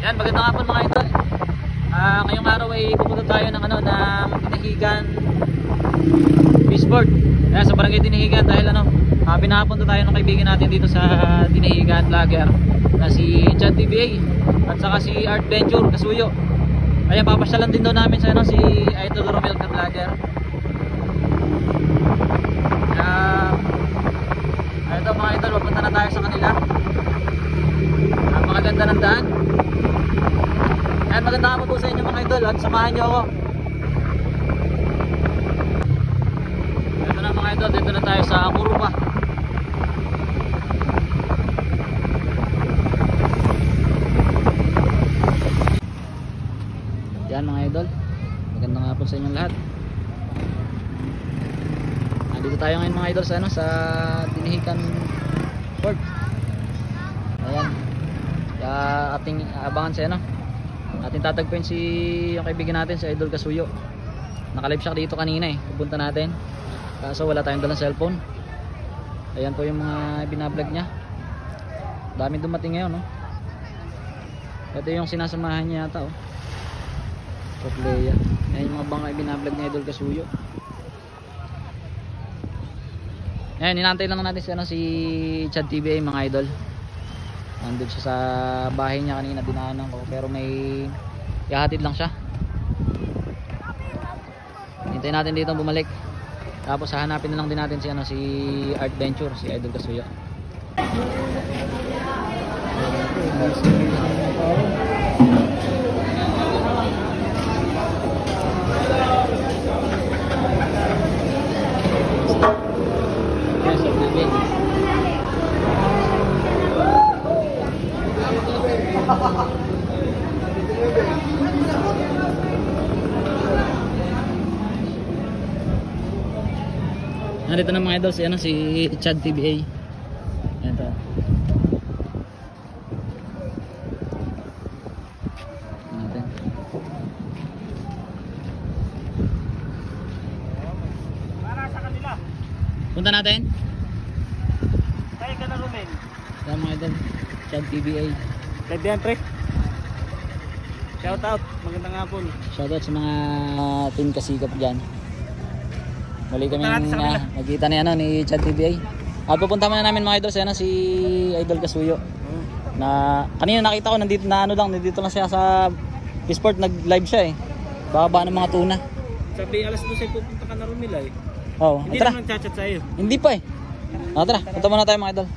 Yan, magandang hapon mga idol. Ngayong araw ay pupunta tayo ng Dinahigan Fishport. Ayan, sa barangay Dinahigan dahil pinapunta tayo ng kaibigan natin dito sa Dinahigan vlogger na si Chad TBA at saka si Art Venture Kasuyo. Ayan, papasyalan din daw namin sa si Idol Romel na vlogger. Ito mga idol, papunta na tayo sa kanila. Napakaganda ng daan. Ayan, maganda ako po sa inyo mga idol at samahan nyo ako. Ito na mga idol, dito na tayo sa Amurupa. Yan mga idol, magandang hapon sa inyong lahat. Dito tayo ngayon mga idol sa Dinahigan Port. Ayan, ating abangan sa ating tatagpuin yung kaibigan natin si Idol Kasuyo. Nakalive siya dito kanina pupunta natin, kaso wala tayong dalang cellphone. Ayan po yung mga binablog niya, dami dumating ngayon Ito yung sinasamahan niya yata Kotlea. Ayan yung mga bangka binablog ni Idol Kasuyo. Ayan, inantay lang natin si Chad TBA mga idol. Nandun siya sa bahay niya kanina, dinaanan ko, pero may ihahatid lang siya. Hintayin natin dito bumalik. Tapos hahanapin na lang din natin si Art Venture, si Idol Kasuyo. Nandito na mga idol si Chad TBA. Ayan to. Natin. Para sa kanila. Punta natin. Tayo ka na Romel. Ayan mga idol, Chad TBA. Live yan pre. Shout out, magandang hapon. Shoutout sa mga team kasikap dyan. Muli kami nagkita ni Chad TBA. At pupunta na namin mga idol si Idol Kasuyo. Na kanina nakita ko nandito nandito lang siya sa Fishport, nag-live siya Baba ng mga tuna. Sabi alas 12 pupunta ka na Romel Oo. Hindi naman chat-chat sa'yo. Hindi pa Tara, punta muna tayo mga idol.